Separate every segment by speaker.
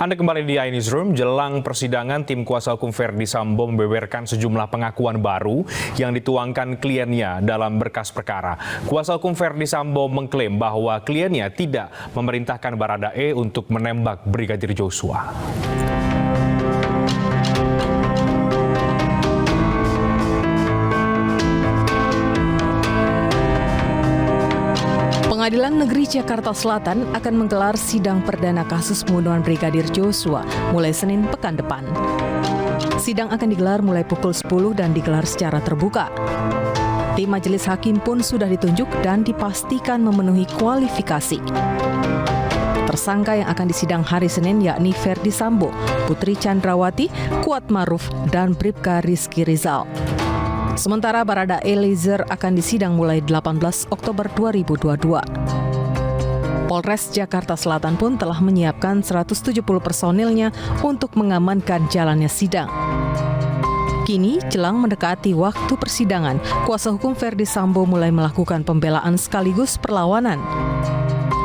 Speaker 1: Anda kembali di iNewsroom. Jelang persidangan, tim kuasa hukum Verdi Sambo membeberkan sejumlah pengakuan baru yang dituangkan kliennya dalam berkas perkara. Kuasa hukum Verdi Sambo mengklaim bahwa kliennya tidak memerintahkan Baradae untuk menembak Brigadir Joshua.
Speaker 2: Pengadilan Negeri Jakarta Selatan akan menggelar sidang perdana kasus pembunuhan Brigadir Joshua mulai Senin pekan depan. Sidang akan digelar mulai pukul 10 dan digelar secara terbuka. Tim majelis hakim pun sudah ditunjuk dan dipastikan memenuhi kualifikasi. Tersangka yang akan disidang hari Senin yakni Verdi Sambo, Putri Chandrawati, Kuat Maruf, dan Bribka Rizky Rizal. Sementara Baradae Eliezer akan disidang mulai 18 Oktober 2022. Polres Jakarta Selatan pun telah menyiapkan 170 personilnya untuk mengamankan jalannya sidang. Kini, jelang mendekati waktu persidangan, kuasa hukum Verdi Sambo mulai melakukan pembelaan sekaligus perlawanan.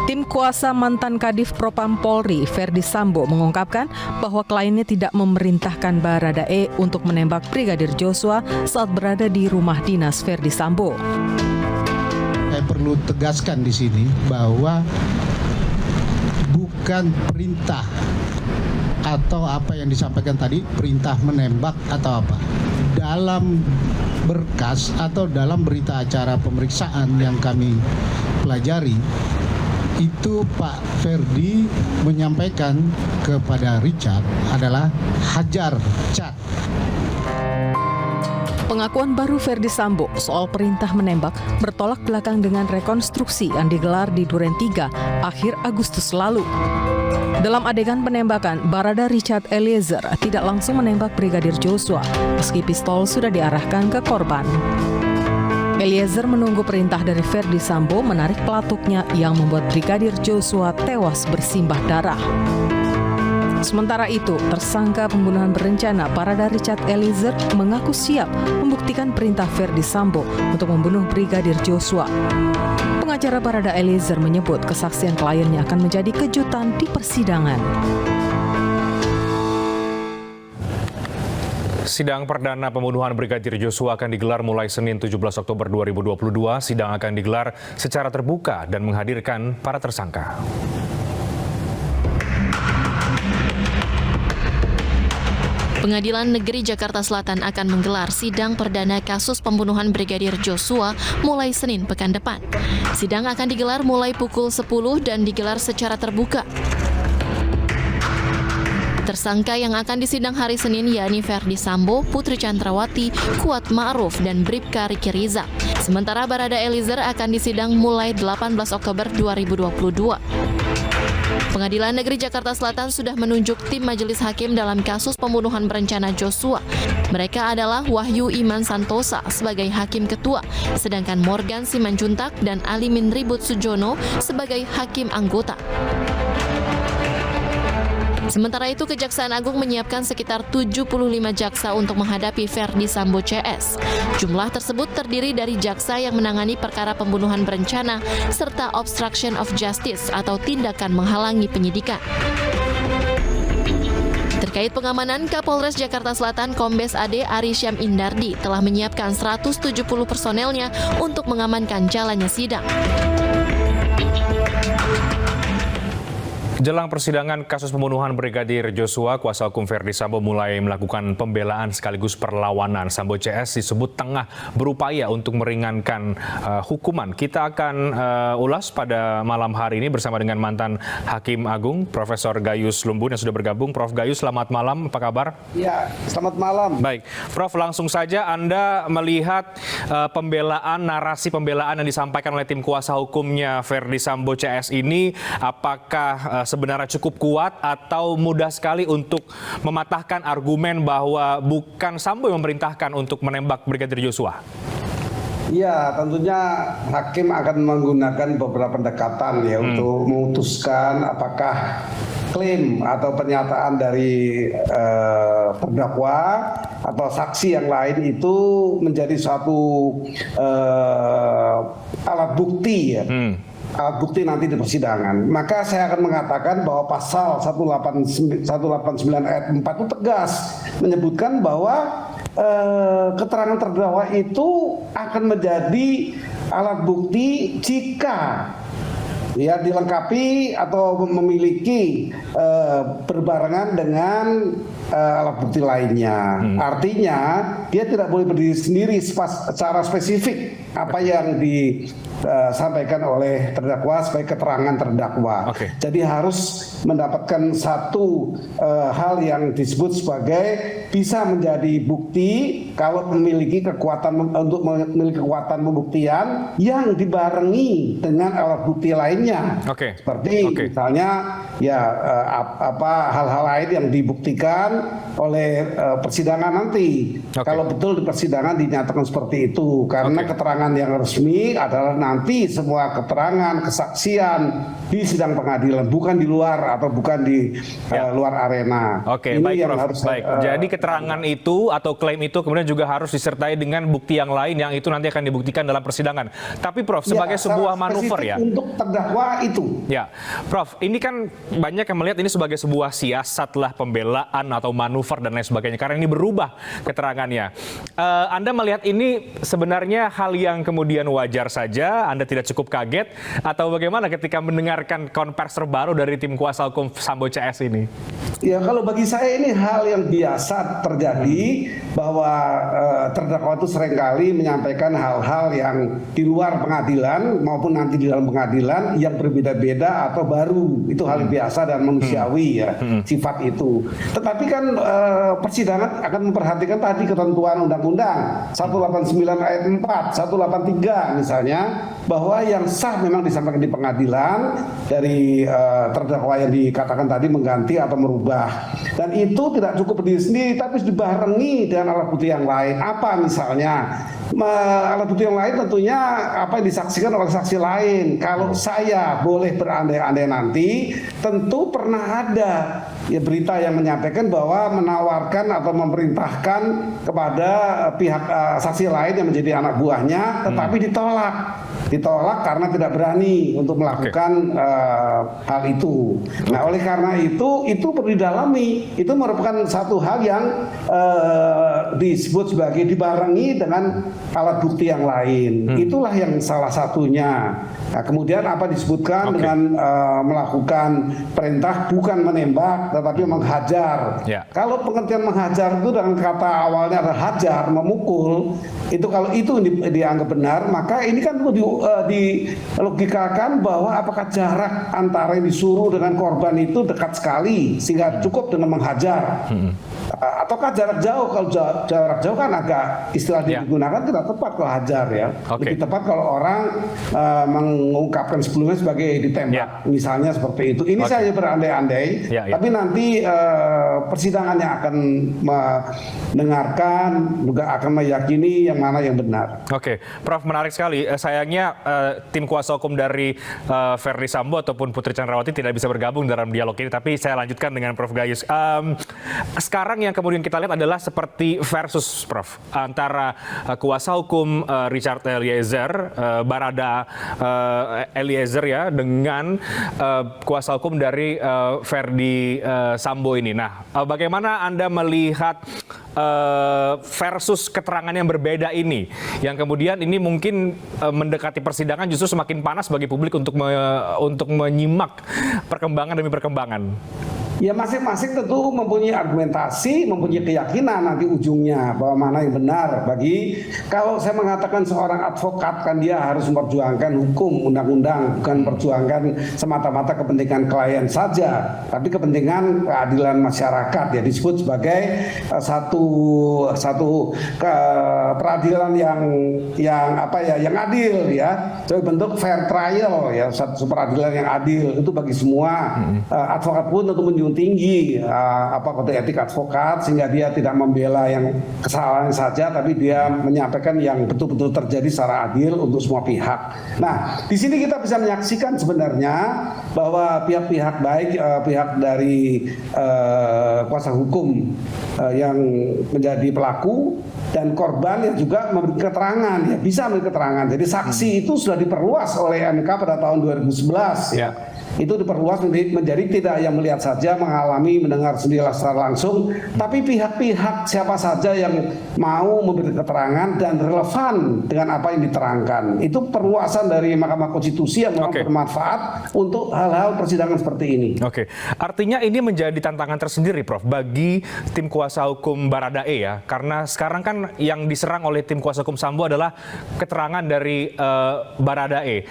Speaker 2: Tim kuasa mantan Kadif Propam Polri, Verdi Sambo, mengungkapkan bahwa kliennya tidak memerintahkan Baradae untuk menembak Brigadir Joshua saat berada di rumah dinas Verdi Sambo.
Speaker 3: Saya perlu tegaskan di sini bahwa bukan perintah atau apa yang disampaikan tadi, perintah menembak atau apa. Dalam berkas atau dalam berita acara pemeriksaan yang kami pelajari, itu Pak Verdi menyampaikan kepada Richard adalah hajar cat.
Speaker 2: Pengakuan baru Verdi Sambo soal perintah menembak bertolak belakang dengan rekonstruksi yang digelar di Duren 3 akhir Agustus lalu. Dalam adegan penembakan, Barada Richard Eliezer tidak langsung menembak Brigadir Joshua meski pistol sudah diarahkan ke korban. Eliezer menunggu perintah dari Verdi Sambo menarik pelatuknya yang membuat Brigadir Joshua tewas bersimbah darah. Sementara itu, tersangka pembunuhan berencana Barada Richard Eliezer mengaku siap membuktikan perintah Verdi Sambo untuk membunuh Brigadir Joshua. Pengacara Barada Eliezer menyebut kesaksian kliennya akan menjadi kejutan di persidangan.
Speaker 1: Sidang perdana pembunuhan Brigadir Joshua akan digelar mulai Senin 17 Oktober 2022. Sidang akan digelar secara terbuka dan menghadirkan para tersangka.
Speaker 4: Pengadilan Negeri Jakarta Selatan akan menggelar sidang perdana kasus pembunuhan Brigadir Joshua mulai Senin pekan depan. Sidang akan digelar mulai pukul 10 dan digelar secara terbuka. Tersangka yang akan disidang hari Senin yakni Verdi Sambo, Putri Chandrawati, Kuat Maruf, dan Bribka Rizky Rizal. Sementara Barada Eliezer akan disidang mulai 18 Oktober 2022. Pengadilan Negeri Jakarta Selatan sudah menunjuk tim majelis hakim dalam kasus pembunuhan berencana Joshua. Mereka adalah Wahyu Iman Santosa sebagai hakim ketua, sedangkan Morgan Simanjuntak dan Alimin Ribut Sujono sebagai hakim anggota. Sementara itu, Kejaksaan Agung menyiapkan sekitar 75 jaksa untuk menghadapi Verdi Sambo CS. Jumlah tersebut terdiri dari jaksa yang menangani perkara pembunuhan berencana serta obstruction of justice atau tindakan menghalangi penyidikan. Terkait pengamanan, Kapolres Jakarta Selatan Kombes AD Ari Syam Indardi telah menyiapkan 170 personelnya untuk mengamankan jalannya sidang.
Speaker 1: Jelang persidangan kasus pembunuhan Brigadir Joshua, kuasa hukum Verdi Sambo mulai melakukan pembelaan sekaligus perlawanan. Sambo CS disebut tengah berupaya untuk meringankan hukuman. Kita akan ulas pada malam hari ini bersama dengan mantan Hakim Agung, Profesor Gayus Lumbun yang sudah bergabung. Prof. Gayus, selamat malam. Apa kabar?
Speaker 5: Ya, selamat malam.
Speaker 1: Baik, Prof. Langsung saja Anda melihat narasi pembelaan yang disampaikan oleh tim kuasa hukumnya Verdi Sambo CS ini, apakah sebenarnya cukup kuat atau mudah sekali untuk mematahkan argumen bahwa bukan Sambo yang memerintahkan untuk menembak Brigadir Joshua?
Speaker 5: Ya, tentunya hakim akan menggunakan beberapa pendekatan ya untuk memutuskan apakah klaim atau pernyataan dari terdakwa atau saksi yang lain itu menjadi suatu alat bukti ya. alat bukti nanti di persidangan. Maka saya akan mengatakan bahwa pasal 189 ayat 4 itu tegas menyebutkan bahwa keterangan terdakwa itu akan menjadi alat bukti jika ya dilengkapi atau memiliki berbarengan dengan alat bukti lainnya. Artinya dia tidak boleh berdiri sendiri secara spesifik apa yang disampaikan oleh terdakwa sebagai keterangan terdakwa. Jadi harus mendapatkan satu hal yang disebut sebagai bisa menjadi bukti kalau memiliki kekuatan untuk memiliki kekuatan pembuktian yang dibarengi dengan alat bukti lainnya. Seperti misalnya ya hal-hal lain yang dibuktikan oleh persidangan nanti. Kalau betul di persidangan dinyatakan seperti itu, karena keterangan yang resmi adalah nanti semua keterangan, kesaksian di sidang pengadilan, bukan di luar atau bukan di luar arena.
Speaker 1: Ini baik, yang Prof. Harus jadi keterangan itu atau klaim itu kemudian juga harus disertai dengan bukti yang lain yang itu nanti akan dibuktikan dalam persidangan. Tapi Prof, sebagai sebuah manuver ya.
Speaker 5: Untuk terdakwa itu.
Speaker 1: Ya, Prof, ini kan banyak yang melihat ini sebagai sebuah siasat lah, pembelaan atau manuver dan lain sebagainya karena ini berubah keterangannya. Anda melihat ini sebenarnya hal yang kemudian wajar saja, Anda tidak cukup kaget atau bagaimana ketika mendengarkan konversi terbaru dari tim kuasa hukum Sambo CS ini?
Speaker 5: Ya, kalau bagi saya ini hal yang biasa terjadi bahwa terdakwa itu seringkali menyampaikan hal-hal yang di luar pengadilan maupun nanti di dalam pengadilan yang berbeda-beda atau baru. Itu hal biasa dan manusiawi ya, sifat itu. Tetapi kan persidangan akan memperhatikan tadi ketentuan undang-undang 189 ayat 4, 183 misalnya, bahwa yang sah memang disampaikan di pengadilan dari terdakwa yang dikatakan tadi mengganti atau merubah. Dan itu tidak cukup berdiri sendiri, tapi dibarengi dengan alat bukti yang lain. Apa misalnya? Alat bukti yang lain tentunya apa yang disaksikan oleh saksi lain. Kalau saya boleh berandai-andai nanti, tentu pernah ada ya berita yang menyampaikan bahwa menawarkan atau memerintahkan kepada pihak saksi lain yang menjadi anak buahnya, tetapi ditolak karena tidak berani untuk melakukan hal itu. Nah, oleh karena itu perlu didalami. Itu merupakan satu hal yang disebut sebagai dibarengi dengan alat bukti yang lain. Itulah yang salah satunya. Nah, kemudian apa disebutkan dengan melakukan perintah bukan menembak tetapi menghajar. Kalau pengertian menghajar itu dengan kata awalnya adalah hajar, memukul, itu kalau itu dianggap benar, maka ini kan perlu dilogikakan bahwa apakah jarak antara yang disuruh dengan korban itu dekat sekali sehingga cukup dengan menghajar, ataukah jarak jauh? Kalau jarak jauh kan agak istilah digunakan tidak tepat kalau hajar ya. Lebih tepat kalau orang mengungkapkan sebelumnya sebagai ditembak, misalnya seperti itu. Ini saya berandai-andai, tapi nanti persidangannya akan mendengarkan, juga akan meyakini yang mana yang benar.
Speaker 1: Prof, menarik sekali. Sayangnya tim kuasa hukum dari Verdi Sambo ataupun Putri Chandrawati tidak bisa bergabung dalam dialog ini, tapi saya lanjutkan dengan Prof Gayus. Sekarang yang kemudian kita lihat adalah seperti versus, Prof, antara kuasa hukum Richard Eliezer, Barada Eliezer ya, dengan kuasa hukum dari Verdi Sambo ini. Nah, bagaimana Anda melihat versus keterangan yang berbeda ini, yang kemudian ini mungkin mendekati persidangan justru semakin panas bagi publik untuk menyimak perkembangan demi perkembangan?
Speaker 5: Ya, masing-masing tentu mempunyai argumentasi, mempunyai keyakinan nanti ujungnya bahwa mana yang benar. Kalau saya mengatakan seorang advokat kan dia harus memperjuangkan hukum, undang-undang, bukan memperjuangkan semata-mata kepentingan klien saja, tapi kepentingan keadilan masyarakat ya, disebut sebagai satu peradilan yang adil ya, sebagai bentuk fair trial ya, satu peradilan yang adil itu bagi semua. Advokat pun tentu menjunjung tinggi kode etik advokat sehingga dia tidak membela yang kesalahan saja, tapi dia menyampaikan yang betul-betul terjadi secara adil untuk semua pihak. Nah, di sini kita bisa menyaksikan sebenarnya bahwa pihak-pihak baik pihak dari kuasa hukum yang menjadi pelaku dan korban yang juga memberi keterangan, ya bisa memberi keterangan. Jadi saksi itu sudah diperluas oleh MK pada tahun 2011.
Speaker 1: Ya.
Speaker 5: Itu diperluas menjadi tidak yang melihat saja, mengalami, mendengar sendiri secara langsung, tapi pihak-pihak siapa saja yang mau memberi keterangan dan relevan dengan apa yang diterangkan. Itu perluasan dari Mahkamah Konstitusi yang memang bermanfaat untuk hal-hal persidangan seperti ini.
Speaker 1: Oke, artinya ini menjadi tantangan tersendiri, Prof, bagi tim kuasa hukum Baradae ya, karena sekarang kan yang diserang oleh tim kuasa hukum Sambo adalah keterangan dari Baradae.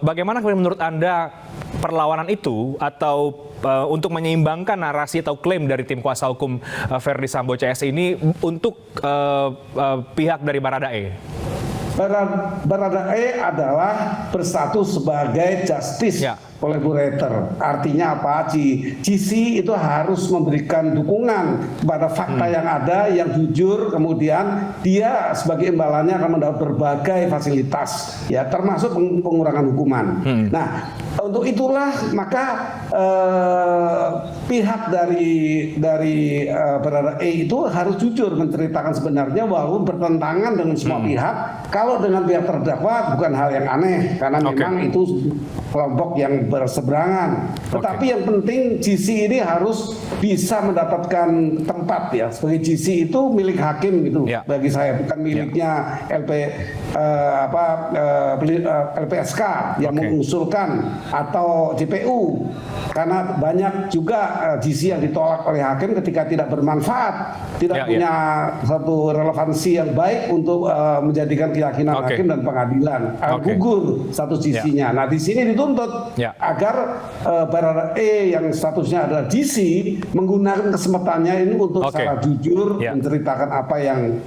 Speaker 1: Bagaimana menurut Anda perlawanan itu atau untuk menyeimbangkan narasi atau klaim dari tim kuasa hukum Verdi Sambo CS ini untuk pihak dari Baradae?
Speaker 5: Baradae adalah berstatus sebagai justice collaborator. Artinya apa? GC itu harus memberikan dukungan kepada fakta yang ada, yang jujur, kemudian dia sebagai imbalannya akan mendapat berbagai fasilitas, ya termasuk pengurangan hukuman. Nah, untuk itulah maka pihak dari Baradae itu harus jujur menceritakan sebenarnya, walaupun bertentangan dengan semua pihak. Kalau dengan pihak terdakwa bukan hal yang aneh, karena memang itu kelompok yang berseberangan. Tetapi yang penting GC ini harus bisa mendapatkan tempat, ya. Sebagai GC itu milik hakim gitu, bagi saya, bukan miliknya LPSK yang mengusulkan atau JPU. Karena banyak juga GC yang ditolak oleh hakim ketika tidak bermanfaat, tidak punya satu relevansi yang baik untuk menjadikan keyakinan hakim dan pengadilan, gugur status GC-nya. Nah, di sini dituntut agar Baradae yang statusnya adalah GC menggunakan kesempatannya ini untuk secara jujur menceritakan apa yang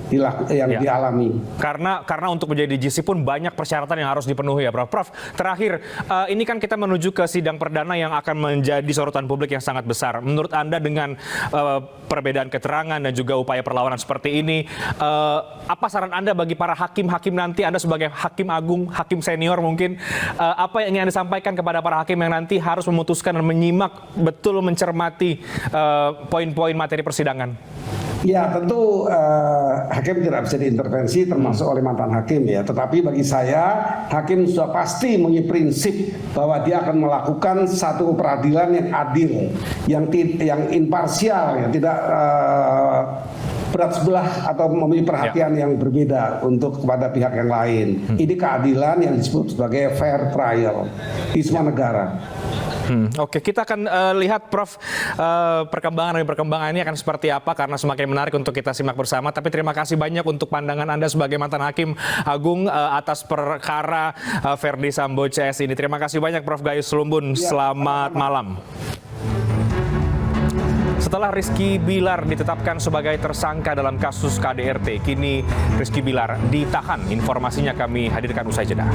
Speaker 5: dialami.
Speaker 1: Karena untuk menjadi GC pun banyak persyaratan yang harus dipenuhi ya, Prof. Prof, terakhir ini kan kita menuju ke sidang perdana yang akan menjadi sorotan publik yang sangat besar. Menurut Anda dengan perbedaan keterangan dan juga upaya perlawanan seperti ini, apa saran Anda bagi para hakim-hakim nanti? Anda sebagai hakim agung, hakim senior mungkin, apa yang ingin Anda sampaikan kepada para hakim yang nanti harus memutuskan dan menyimak betul, mencermati poin-poin materi persidangan?
Speaker 5: Ya, tentu hakim tidak bisa diintervensi, termasuk oleh mantan hakim ya. Tetapi bagi saya, hakim sudah pasti mempunyai prinsip bahwa dia akan melakukan satu peradilan yang adil, yang imparsial, yang tidak berat sebelah atau memiliki perhatian yang berbeda untuk kepada pihak yang lain. Ini keadilan yang disebut sebagai fair trial di semua negara.
Speaker 1: Oke, kita akan lihat, Prof, perkembangan ini akan seperti apa, karena semakin menarik untuk kita simak bersama. Tapi terima kasih banyak untuk pandangan Anda sebagai mantan hakim agung atas perkara Verdi Sambo CS ini. Terima kasih banyak, Prof Gayus Lumbun. Selamat malam. Setelah Rizky Bilar ditetapkan sebagai tersangka dalam kasus KDRT, kini Rizky Bilar ditahan. Informasinya kami hadirkan usai jeda.